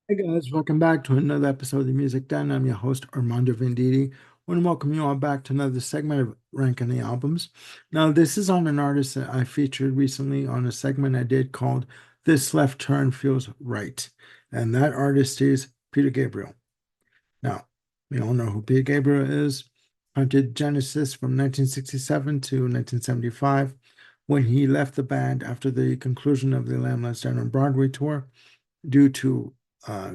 Hey guys, welcome back to another episode of the Music Den. I'm your host Armando Venditti. I want to welcome you all back to another segment of Ranking the Albums. Now, this is on an artist that I featured recently on a segment I did called This Left Turn Feels Right. And that artist is Peter Gabriel. Now, we all know who Peter Gabriel is. Founded Genesis from 1967 to 1975 when he left the band after the conclusion of the Lamb Lies Down on Broadway tour due to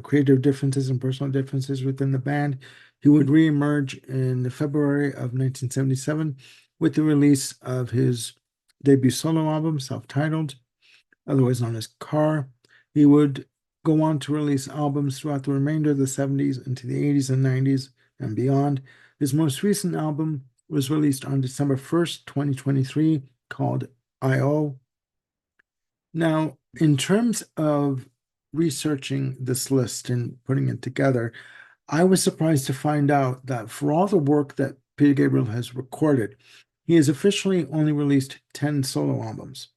creative differences and personal differences within the band. He would reemerge in February of 1977 with the release of his debut solo album, self-titled, otherwise known as Car. He would go on to release albums throughout the remainder of the 70s into the 80s and 90s and beyond. His most recent album was released on December 1st, 2023, called I.O. Now, in terms of researching this list and putting it together, I was surprised to find out that for all the work that Peter Gabriel has recorded, he has officially only released 10 solo albums.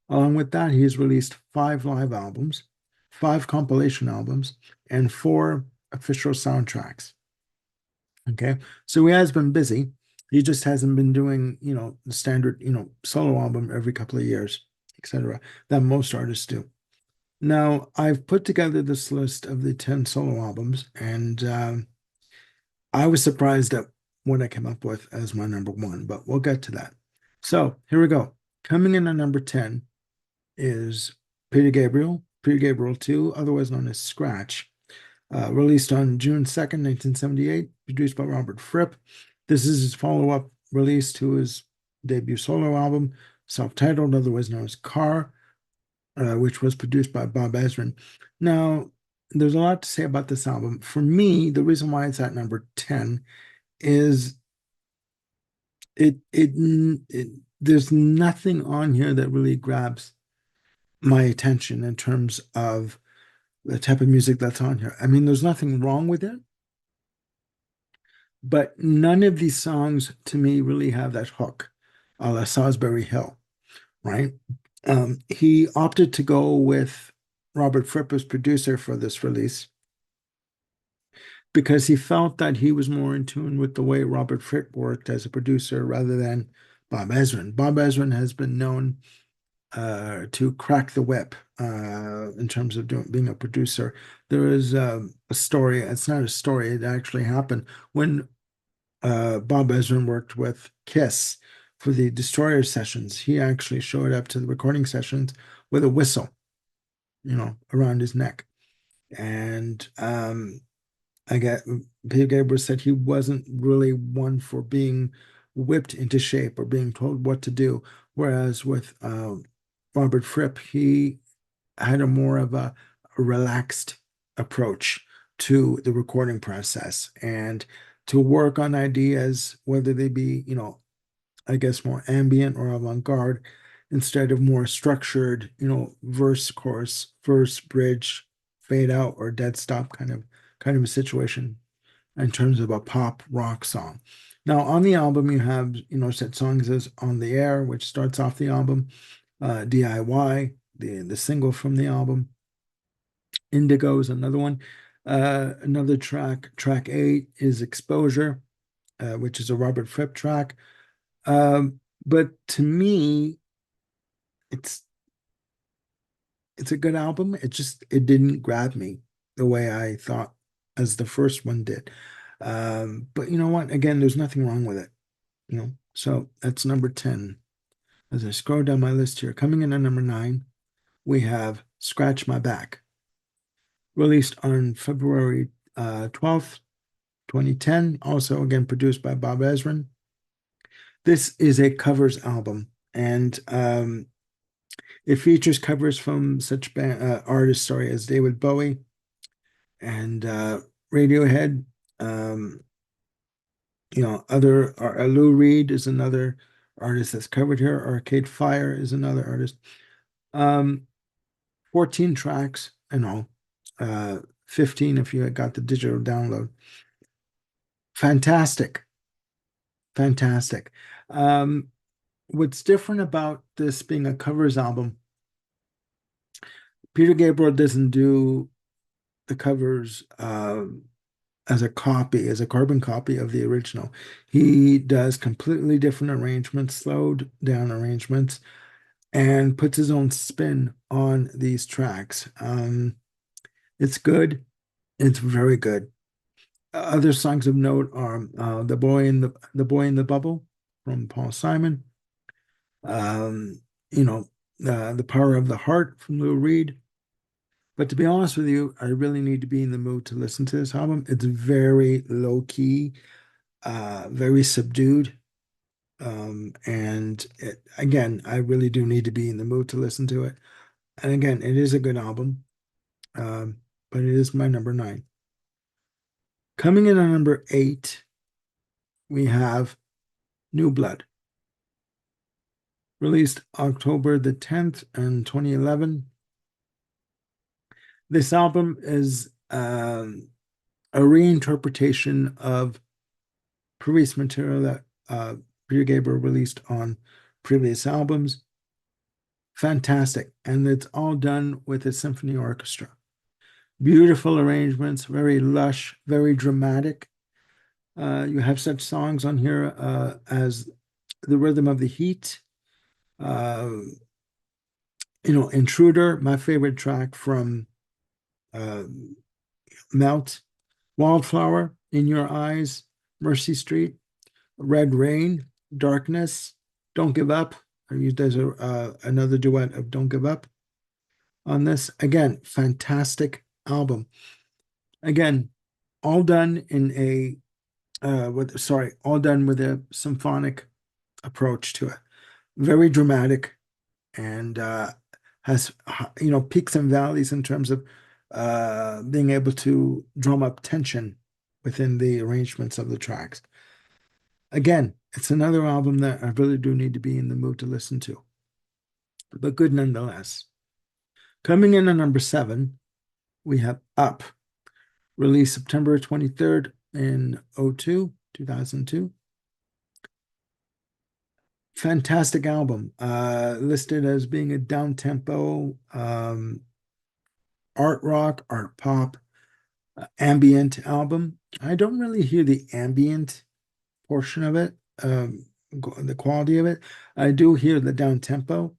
Along with that, he has released 5 live albums, 5 compilation albums, and 4 official soundtracks. Okay. So he has been busy. He just hasn't been doing, the standard, solo album every couple of years, etc., that most artists do. Now, I've put together this list of the 10 solo albums, and I was surprised at what I came up with as my number one, but we'll get to that. So here we go. Coming in at number 10 is Peter Gabriel 2, otherwise known as Scratch, released on June 2nd, 1978, produced by Robert Fripp. This is his follow-up release to his debut solo album, self-titled, otherwise known as Car, which was produced by Bob Ezrin. Now, there's a lot to say about this album. For me, the reason why it's at number 10 is it there's nothing on here that really grabs my attention in terms of the type of music that's on here. I mean, there's nothing wrong with it, but none of these songs to me really have that hook, a la Salisbury Hill, right? He opted to go with Robert Fripp as producer for this release because he felt that he was more in tune with the way Robert Fripp worked as a producer rather than Bob Ezrin. Bob Ezrin has been known to crack the whip in terms of being a producer. There is a story, it's not a story, it actually happened when Bob Ezrin worked with Kiss for the Destroyer sessions. He actually showed up to the recording sessions with a whistle, around his neck. And I get Peter Gabriel said he wasn't really one for being whipped into shape or being told what to do. Whereas with Robert Fripp, he had a more of a relaxed approach to the recording process and to work on ideas, whether they be, I guess more ambient or avant-garde, instead of more structured, verse, chorus, verse, bridge, fade out, or dead stop kind of a situation in terms of a pop rock song. Now on the album you have, set songs as On the Air, which starts off the album, DIY, the single from the album. Indigo is another one. Another track 8 is Exposure, which is a Robert Fripp track. But to me, it's it's a good album. It didn't grab me the way I thought as the first one did. But you know what? Again, there's nothing wrong with it. So that's number 10. As I scroll down my list here, coming in at number 9, we have Scratch My Back, released on February 12th, 2010, also again produced by Bob Ezrin. This is a covers album, and it features covers from such artists, sorry, as David Bowie and Radiohead. Um, other Lou Reed is another artist that's covered here. Arcade Fire is another artist. Um, 14 tracks and all, 15 if you got the digital download. Fantastic, fantastic. Um, what's different about this being a covers album, Peter Gabriel doesn't do the covers as a copy, as a carbon copy of the original. He does completely different arrangements, slowed down arrangements, and puts his own spin on these tracks. It's good. It's very good. Other songs of note are "The Boy in the Bubble" from Paul Simon. Um, you know, "The Power of the Heart" from Lou Reed. But to be honest with you, I really need to be in the mood to listen to this album. It's very low key, very subdued. And again, I really do need to be in the mood to listen to it. And again, it is a good album, um, but it is my number 9. Coming in at number 8, we have New Blood, released October the 10th in 2011. This album is a reinterpretation of previous material that Peter Gabriel released on previous albums. Fantastic. And it's all done with a symphony orchestra. Beautiful arrangements, very lush, very dramatic. You have such songs on here as "The Rhythm of the Heat," uh, "Intruder," my favorite track from uh, Melt, "Wildflower," "In Your Eyes," "Mercy Street," "Red Rain," "Darkness," "Don't Give Up." There's another duet of "Don't Give Up" on this. Again, fantastic album. Again, all done in a all done with a symphonic approach to it. Very dramatic and has peaks and valleys in terms of being able to drum up tension within the arrangements of the tracks. Again, it's another album that I really do need to be in the mood to listen to, but good nonetheless. Coming in at number 7, we have Up, released September 23rd in 2002. Fantastic album, listed as being a down-tempo art rock, art pop, ambient album. I don't really hear the ambient portion of it, the quality of it. I do hear the down tempo,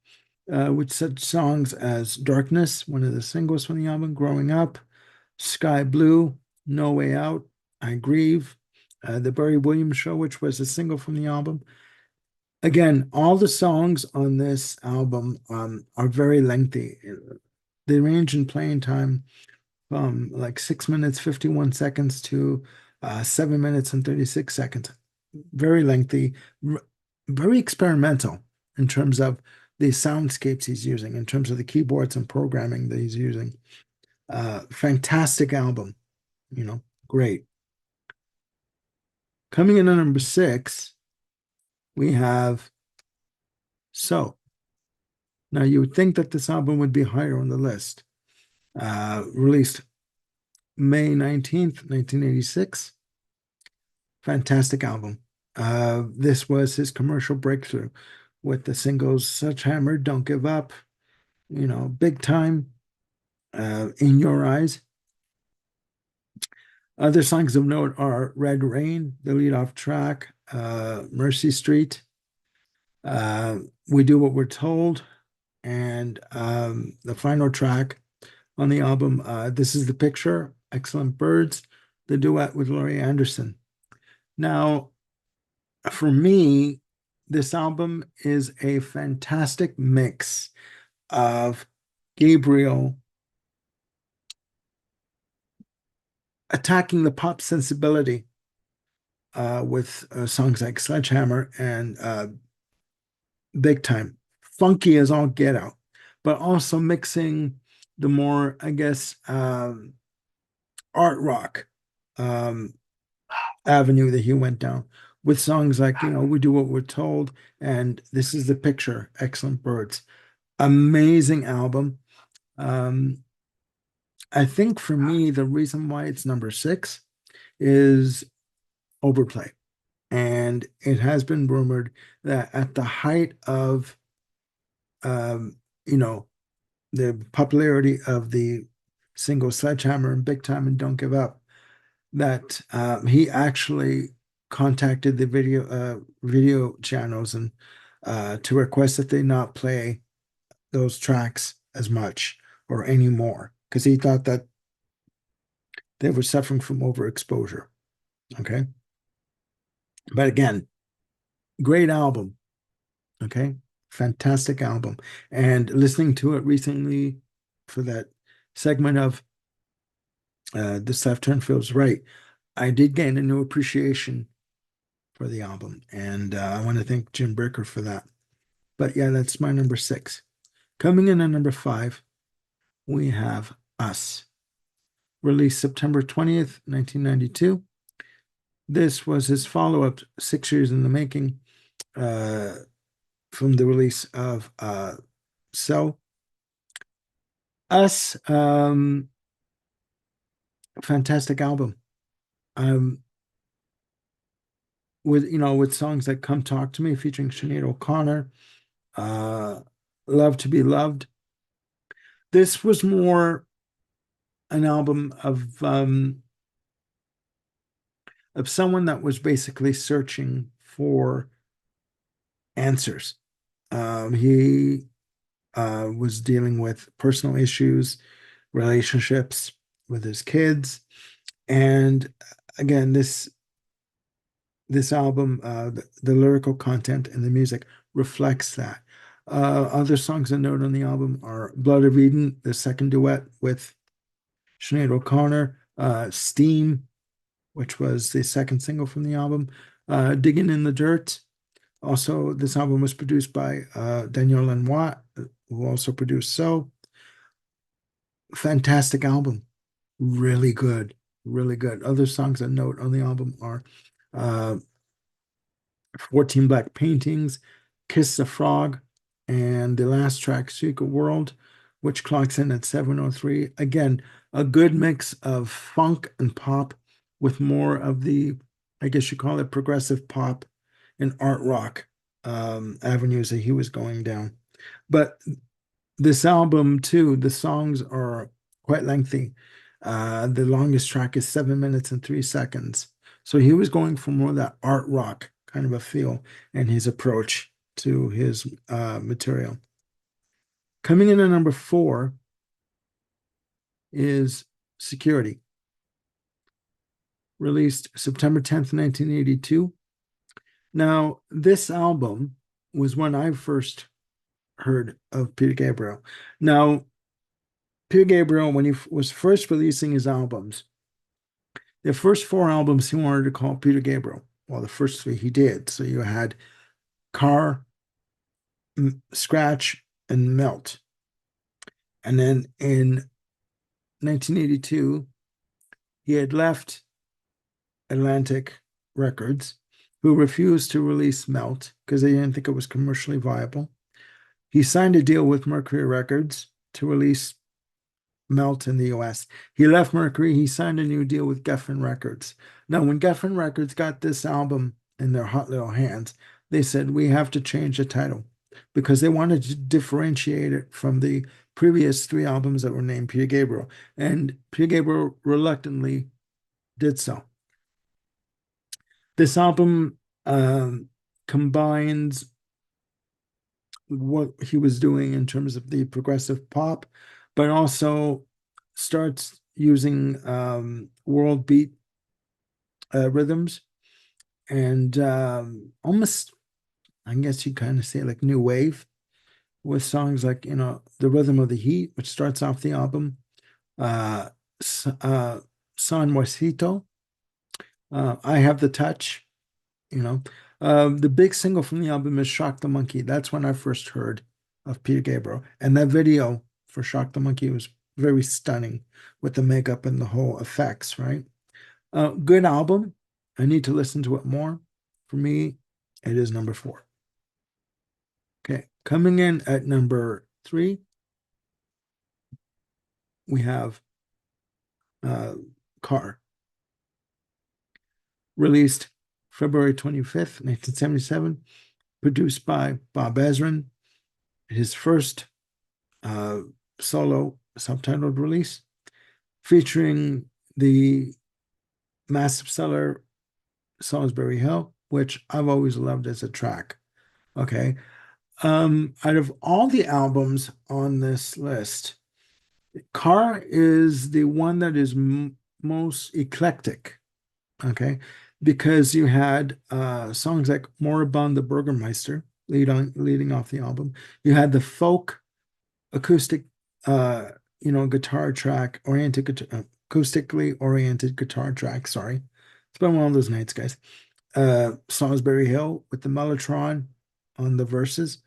with such songs as "Darkness," one of the singles from the album, "Growing Up," "Sky Blue," "No Way Out," "I Grieve," "The Barry Williams Show," which was a single from the album. Again, all the songs on this album are very lengthy. They range in playing time from like 6 minutes, 51 seconds to 7 minutes and 36 seconds. Very lengthy, very experimental in terms of the soundscapes he's using, in terms of the keyboards and programming that he's using. Fantastic album, great. Coming in at number 6, we have So. Now, you would think that this album would be higher on the list. Released May 19th, 1986. Fantastic album. This was his commercial breakthrough with the singles "Sledgehammer," "Don't Give Up," "Big Time," "In Your Eyes." Other songs of note are "Red Rain," the lead-off track, "Mercy Street," "We Do What We're Told," and the final track on the album, "This Is the Picture," "Excellent Birds," the duet with Laurie Anderson. Now, for me, this album is a fantastic mix of Gabriel attacking the pop sensibility with songs like "Sledgehammer" and "Big Time." Funky as all get out, but also mixing the more, I guess, art rock um, avenue that he went down with songs like, "We Do What We're Told" and "This Is the Picture," "Excellent Birds." Amazing album. I think for me, the reason why it's number 6 is overplay. And it has been rumored that at the height of, um, you know, the popularity of the single Sledgehammer and Big Time and Don't Give Up, that he actually contacted the video channels and to request that they not play those tracks as much or anymore because he thought that they were suffering from overexposure. Okay. But again, great album. Okay. Fantastic album. And listening to it recently for that segment of This Left Turn Feels Right, I did gain a new appreciation for the album. And I want to thank Jim Bricker for that. But yeah, that's my number 6. Coming in at number 5, we have Us, released September 20th, 1992. This was his follow-up 6 years in the making from the release of So. Us, fantastic album. With songs like Come Talk to Me featuring Sinead O'Connor, Love to Be Loved. This was more an album of someone that was basically searching for answers. He was dealing with personal issues, relationships with his kids, and again, this album, the lyrical content and the music reflects that. Other songs I note on the album are Blood of Eden, the second duet with Sinead O'Connor, Steam, which was the second single from the album, Digging in the Dirt. Also, this album was produced by Daniel Lanois, who also produced So. Fantastic album. Really good. Really good. Other songs I note on the album are 14 Black Paintings, Kiss the Frog, and the last track, Secret World, which clocks in at 7:03. Again, a good mix of funk and pop with more of the, I guess you call it progressive pop and art rock avenues that he was going down. But this album, too, the songs are quite lengthy. The longest track is 7 minutes and 3 seconds. So he was going for more of that art rock kind of a feel and his approach to his material. Coming in at number 4 is Security, released September 10th, 1982. Now, this album was when I first heard of Peter Gabriel. Now, Peter Gabriel, when he was first releasing his albums, the first 4 albums he wanted to call Peter Gabriel. Well, the first 3 he did. So you had Car, Scratch, and Melt. And then in 1982, he had left Atlantic Records, who refused to release Melt because they didn't think it was commercially viable. He signed a deal with Mercury Records to release Melt in the US. He left Mercury. He signed a new deal with Geffen Records. Now, when Geffen Records got this album in their hot little hands, they said, we have to change the title because they wanted to differentiate it from the previous 3 albums that were named Peter Gabriel. And Peter Gabriel reluctantly did so. This album combines what he was doing in terms of the progressive pop, but also starts using world beat rhythms and almost, I guess you kind of say like new wave with songs like, The Rhythm of the Heat, which starts off the album, San Juanito, I Have the Touch, the big single from the album is Shock the Monkey. That's when I first heard of Peter Gabriel. And that video for Shock the Monkey was very stunning with the makeup and the whole effects, right? Good album. I need to listen to it more. For me, it is number 4. Okay, coming in at number 3, we have Car, released February 25th, 1977, produced by Bob Ezrin, his first solo subtitled release. featuring the massive seller Salisbury Hill, which I've always loved as a track. Okay. Out of all the albums on this list, Car is the one that is m most eclectic. Okay. Because you had songs like Moribund the Burgermeister leading off the album. You had the folk acoustic guitar track oriented acoustically oriented guitar track. Sorry. It's been one of those nights, guys. Salisbury Hill with the Mellotron on the verses.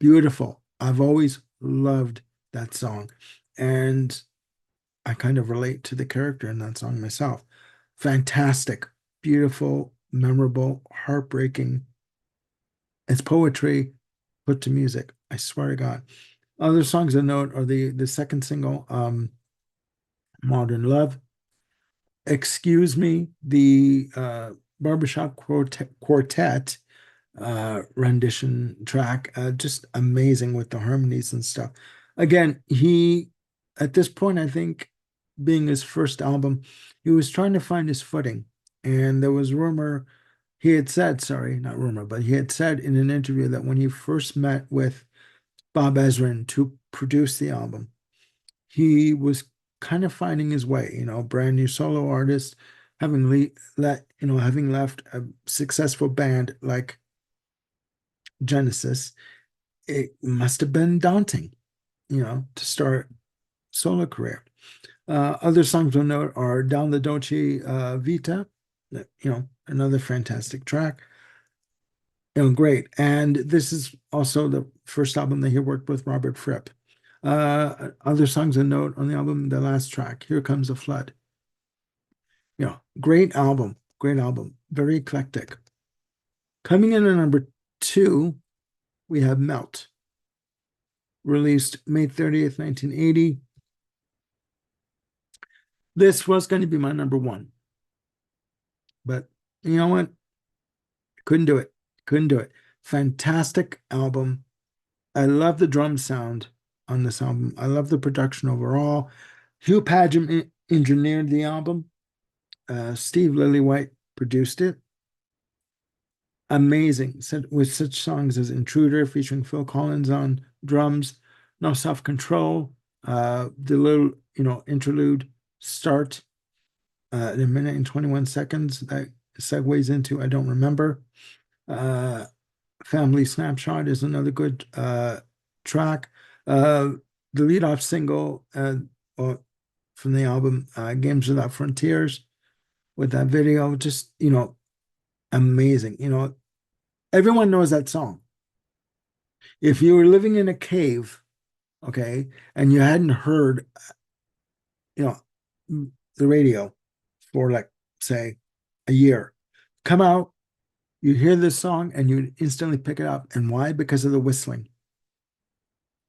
Beautiful. I've always loved that song. And I kind of relate to the character in that song myself. Fantastic, beautiful, memorable, heartbreaking. It's poetry put to music. I swear to God. Other songs of note are the second single, Modern Love. Excuse Me, the Barbershop Quartet rendition track, just amazing with the harmonies and stuff. Again, at this point, I think, being his first album, he was trying to find his footing. And there was rumor, he had said, sorry, not rumor, but he had said in an interview that when he first met with Bob Ezrin to produce the album, he was kind of finding his way, brand new solo artist, having left a successful band like Genesis. It must have been daunting, to start solo career. Other songs we'll note are Down the Dolce Vita, another fantastic track. Great. And this is also the first album that he worked with Robert Fripp. Other songs to note on the album, the last track, Here Comes a Flood. Great album, very eclectic. Coming in at number 2, we have Melt, released May 30th, 1980. This was going to be my number 1, but you know what? Couldn't do it. Fantastic album. I love the drum sound on this album. I love the production overall. Hugh Padgham engineered the album. Steve Lillywhite produced it. Amazing, with such songs as Intruder featuring Phil Collins on drums, No Self-Control, the little, interlude start in a minute and 21 seconds that segues into I Don't Remember. Family Snapshot is another good track. The lead-off single from the album, Games Without Frontiers, with that video, just, amazing. Everyone knows that song. If you were living in a cave, okay, and you hadn't heard, the radio for like, say, a year, come out, you hear this song and you instantly pick it up. And why? Because of the whistling.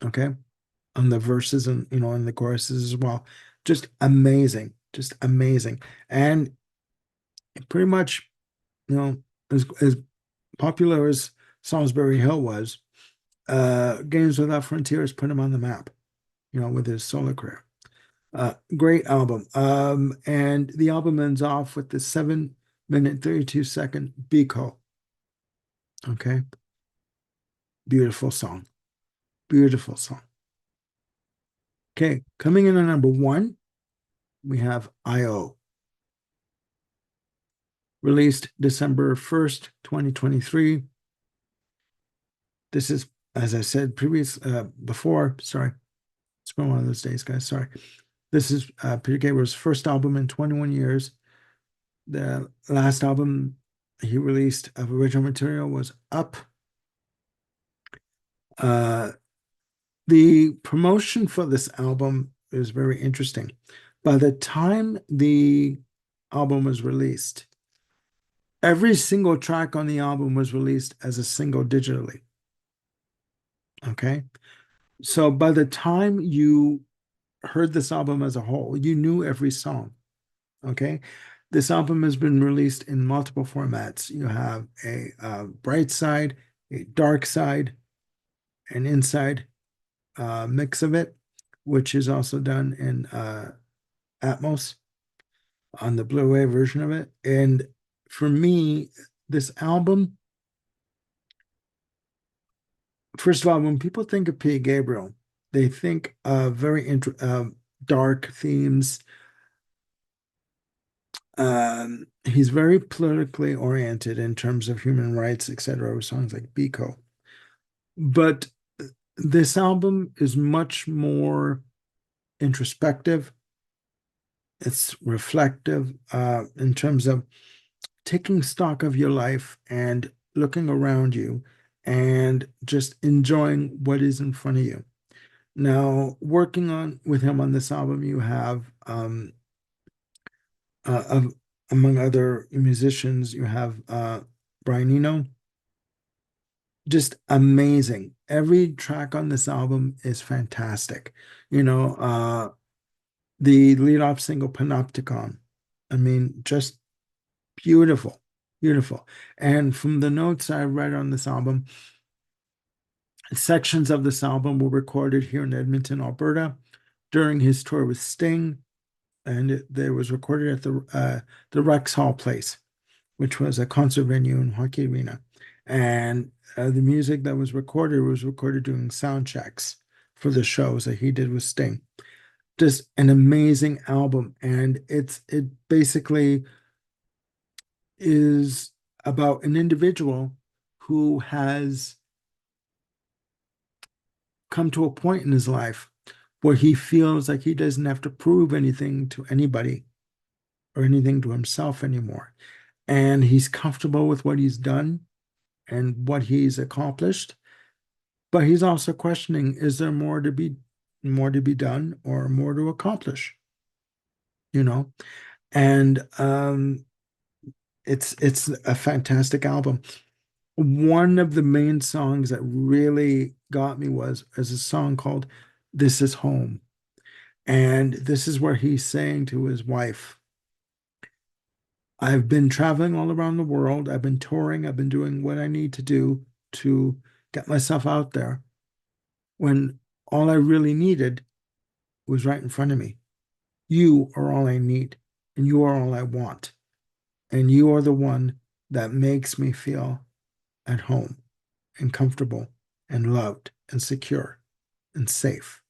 Okay. On the verses and, in the choruses as well. Just amazing. And pretty much, as popular as Salisbury Hill was, Games Without Frontiers put him on the map, with his solo career. Great album. And the album ends off with the 7-minute, 32-second Biko. Okay. Beautiful song. Okay. Coming in at number 1, we have I.O. Released December 1st, 2023. This is, as I said before, sorry. It's been one of those days, guys. Sorry. This is Peter Gabriel's first album in 21 years. The last album he released of original material was Up. The promotion for this album is very interesting. By the time the album was released, every single track on the album was released as a single digitally. Okay. So by the time you heard this album as a whole, you knew every song. Okay. This album has been released in multiple formats. You have a bright side, a dark side, an inside mix of it, which is also done in Atmos on the Blu-ray version of it. And for me, this album, first of all, when people think of Peter Gabriel, they think of very dark themes. He's very politically oriented in terms of human rights, etc. Songs like Biko. But this album is much more introspective. It's reflective in terms of taking stock of your life and looking around you and just enjoying what is in front of you. Now, working on with him on this album, you have of among other musicians, you have Brian Eno. Just amazing. Every track on this album is fantastic. You know, the lead off single Panopticon. I mean, just beautiful, beautiful. And from the notes I read on this album, sections of this album were recorded here in Edmonton, Alberta, during his tour with Sting, and it was recorded at the Rex Hall Place, which was a concert venue in Hockey Arena. And the music that was recorded doing sound checks for the shows that he did with Sting. Just an amazing album, and it basically is about an individual who has come to a point in his life where he feels like he doesn't have to prove anything to anybody or anything to himself anymore. And he's comfortable with what he's done and what he's accomplished. But he's also questioning, is there more to be done or more to accomplish? You know? And it's a fantastic album. One of the main songs that really got me was a song called This Is Home. And this is where he's saying to his wife, I've been traveling all around the world. I've been touring. I've been doing what I need to do to get myself out there when all I really needed was right in front of me. You are all I need, and you are all I want. And you are the one that makes me feel at home and comfortable and loved and secure and safe.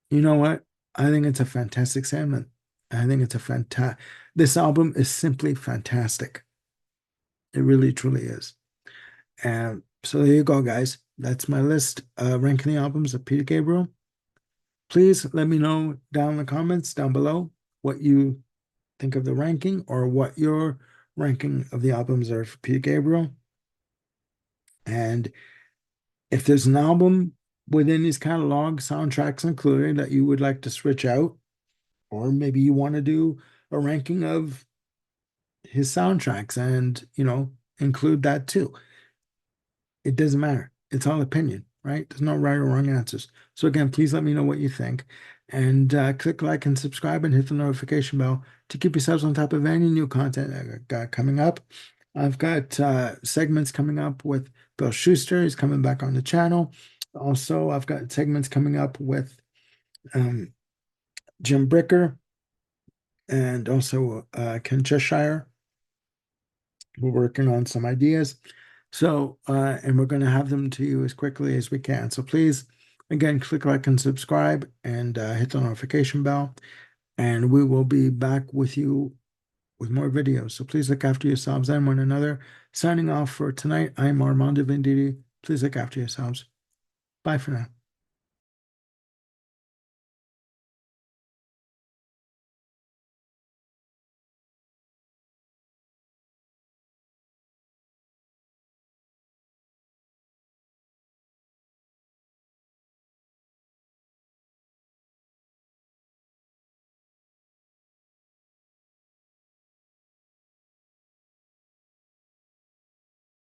You know what? I think it's a fantastic sentiment. I think it's a fantastic. This album is simply fantastic. It really, truly is. And so there you go, guys. That's my list, ranking the albums of Peter Gabriel. Please let me know down in the comments down below what you think of the ranking or what your ranking of the albums are for Peter Gabriel. And if there's an album within his catalog, soundtracks included, that you would like to switch out, or maybe you want to do a ranking of his soundtracks and, include that too. It doesn't matter. It's all opinion, right? There's no right or wrong answers. So again, please let me know what you think. And click like and subscribe and hit the notification bell to keep yourselves on top of any new content I got coming up. I've got segments coming up with Bill Schuster. He's coming back on the channel. Also, I've got segments coming up with Jim Bricker and also Ken Cheshire. We're working on some ideas. So, and we're going to have them to you as quickly as we can. So please, again, click like and subscribe and hit the notification bell. And we will be back with you with more videos. So please look after yourselves and one another. Signing off for tonight, I'm Armando Venditti. Please look after yourselves. Bye for now.